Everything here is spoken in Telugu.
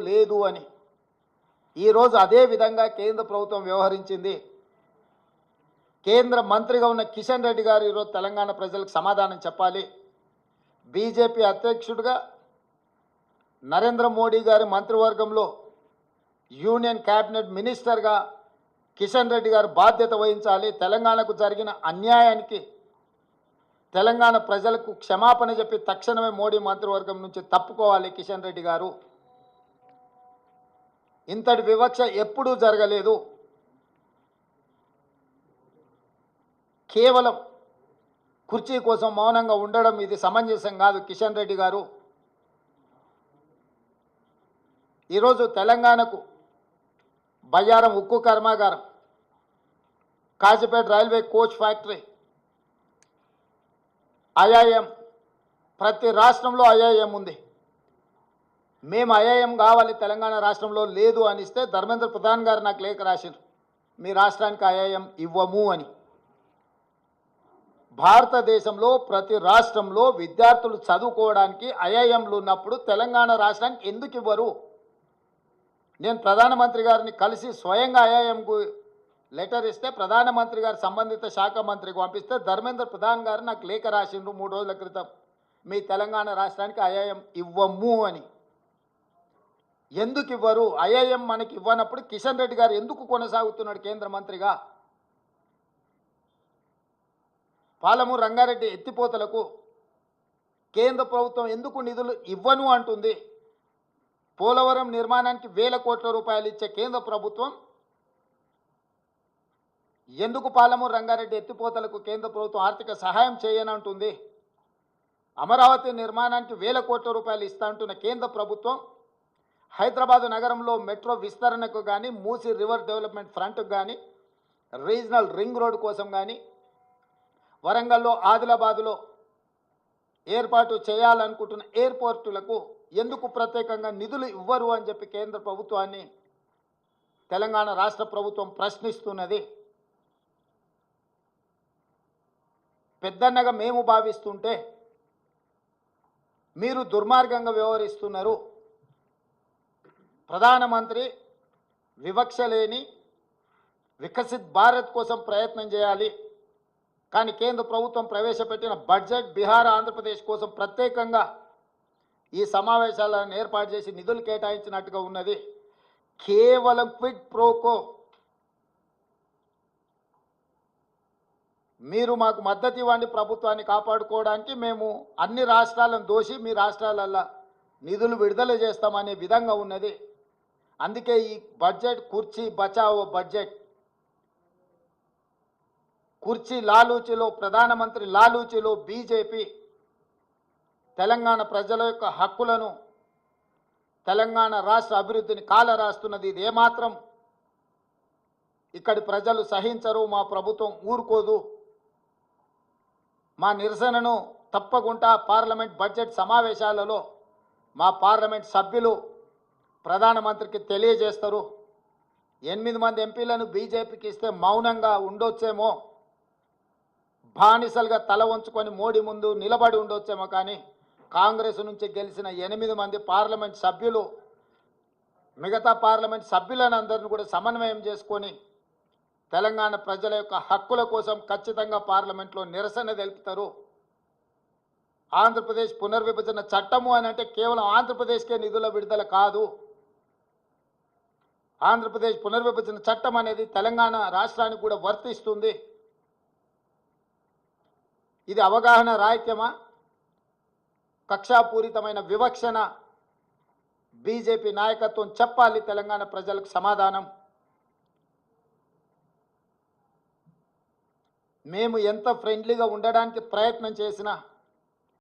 లేదు అని ఈరోజు అదే విధంగా కేంద్ర ప్రభుత్వం వ్యవహరించింది. కేంద్ర మంత్రిగా ఉన్న కిషన్ రెడ్డి గారు ఈరోజు తెలంగాణ ప్రజలకు సమాధానం చెప్పాలి. బీజేపీ అధ్యక్షుడిగా నరేంద్ర మోడీ గారి మంత్రివర్గంలో యూనియన్ క్యాబినెట్ మినిస్టర్గా కిషన్ రెడ్డి గారు బాధ్యత వహించాలి. తెలంగాణకు జరిగిన అన్యాయానికి తెలంగాణ ప్రజలకు క్షమాపణ చెప్పి తక్షణమే మోడీ మంత్రివర్గం నుంచి తప్పుకోవాలి కిషన్ రెడ్డి గారు. ఇంతటి వివక్ష ఎప్పుడూ జరగలేదు. కేవలం కుర్చీ కోసం మౌనంగా ఉండడం ఇది సమంజసం కాదు. కిషన్ రెడ్డి గారు ఈరోజు తెలంగాణకు బయ్యారం ఉక్కు కర్మాగారం, Kazipet railway coach factory, IIM, ప్రతి రాష్ట్రంలో ఐఐఎం ఉంది. మేము ఐఐఎం కావాలి తెలంగాణ రాష్ట్రంలో లేదు అనిస్తే ధర్మేంద్ర ప్రధాన్ గారు నాకు లేఖ రాశారు, మీ రాష్ట్రానికి ఐఐఎం ఇవ్వము అని. భారతదేశంలో ప్రతి రాష్ట్రంలో విద్యార్థులు చదువుకోవడానికి ఐఐఎంలు ఉన్నప్పుడు తెలంగాణ రాష్ట్రానికి ఎందుకు ఇవ్వరు? నేను ప్రధానమంత్రి గారిని కలిసి స్వయంగా ఐఐఎంకు లెటర్ ఇస్తే ప్రధానమంత్రి గారు సంబంధిత శాఖ మంత్రికి పంపిస్తే ధర్మేంద్ర ప్రధాన్ గారు నాకు లేఖ రాసిండ్రు 3 రోజుల క్రితం, మీ తెలంగాణ రాష్ట్రానికి ఐఐఎం ఇవ్వము అని. ఎందుకు ఇవ్వరు? ఐఐఎం మనకి ఇవ్వనప్పుడు కిషన్ రెడ్డి గారు ఎందుకు కొనసాగుతున్నాడు కేంద్ర మంత్రిగా? పాలమూరు రంగారెడ్డి ఎత్తిపోతలకు కేంద్ర ప్రభుత్వం ఎందుకు నిధులు ఇవ్వను అంటుంది? పోలవరం నిర్మాణానికి 1000 కోట్ల రూపాయలు ఇచ్చే కేంద్ర ప్రభుత్వం ఎందుకు పాలమూరు రంగారెడ్డి ఎత్తిపోతలకు కేంద్ర ప్రభుత్వం ఆర్థిక సహాయం చేయనంటుంది? అమరావతి నిర్మాణానికి 1000 కోట్ల రూపాయలు ఇస్తా అంటున్న కేంద్ర ప్రభుత్వం హైదరాబాదు నగరంలో మెట్రో విస్తరణకు కానీ, మూసీ రివర్ డెవలప్మెంట్ ఫ్రంట్కు కానీ, రీజనల్ రింగ్ రోడ్ కోసం కానీ, వరంగల్లో ఆదిలాబాదులో ఏర్పాటు చేయాలనుకుంటున్న ఎయిర్పోర్టులకు ఎందుకు ప్రత్యేకంగా నిధులు ఇవ్వరు అని చెప్పి కేంద్ర ప్రభుత్వాన్ని తెలంగాణ రాష్ట్ర ప్రభుత్వం ప్రశ్నిస్తున్నది. పెద్దన్నగా మేము భావిస్తుంటే మీరు దుర్మార్గంగా వ్యవహరిస్తున్నారు. ప్రధానమంత్రి వివక్ష లేని వికసిత్ భారత్ కోసం ప్రయత్నం చేయాలి. కానీ కేంద్ర ప్రభుత్వం ప్రవేశపెట్టిన బడ్జెట్ బీహార్ ఆంధ్రప్రదేశ్ కోసం ప్రత్యేకంగా ఈ సమావేశాలను ఏర్పాటు చేసి నిధులు కేటాయించినట్టుగా ఉన్నది. కేవలం క్విడ్ ప్రోకో. మీరు మాకు మద్దతు ఇవ్వండి ప్రభుత్వాన్ని కాపాడుకోవడానికి, మేము అన్ని రాష్ట్రాలను దోషి మీ రాష్ట్రాలల్లో నిధులు విడుదల చేస్తామనే విధంగా ఉన్నది. అందుకే ఈ బడ్జెట్ కుర్చీ బచావో బడ్జెట్. కుర్చీ లాలూచిలో, ప్రధానమంత్రి లాలూచిలో బీజేపీ తెలంగాణ ప్రజల యొక్క హక్కులను, తెలంగాణ రాష్ట్ర అభివృద్ధిని కాలరాస్తున్నది. ఇది ఏమాత్రం ఇక్కడి ప్రజలు సహించరు. మా ప్రభుత్వం ఊరుకోదు. మా నిరసనను తప్పకుండా పార్లమెంట్ బడ్జెట్ సమావేశాలలో మా పార్లమెంట్ సభ్యులు ప్రధానమంత్రికి తెలియజేస్తారు. 8 మంది ఎంపీలను బీజేపీకి ఇస్తే మౌనంగా ఉండొచ్చేమో, బానిసలుగా తల వంచుకొని మోడీ ముందు నిలబడి ఉండొచ్చేమో, కానీ కాంగ్రెస్ నుంచి గెలిచిన 8 మంది పార్లమెంట్ సభ్యులు మిగతా పార్లమెంట్ సభ్యులను అందరిని కూడా సమన్వయం చేసుకొని తెలంగాణ ప్రజల యొక్క హక్కుల కోసం ఖచ్చితంగా పార్లమెంట్లో నిరసన తెలుపుతారు. ఆంధ్రప్రదేశ్ పునర్విభజన చట్టము అని అంటే కేవలం ఆంధ్రప్రదేశ్కే నిధుల విడుదల కాదు. ఆంధ్రప్రదేశ్ పునర్విభజన చట్టం అనేది తెలంగాణ రాష్ట్రానికి కూడా వర్తిస్తుంది. ఇది అవగాహన రాహిత్యమా, కక్షాపూరితమైన వివక్షణ? బీజేపీ నాయకత్వం చెప్పాలి తెలంగాణ ప్రజలకు సమాధానం. మేము ఎంత ఫ్రెండ్లీగా ఉండడానికి ప్రయత్నం చేసినా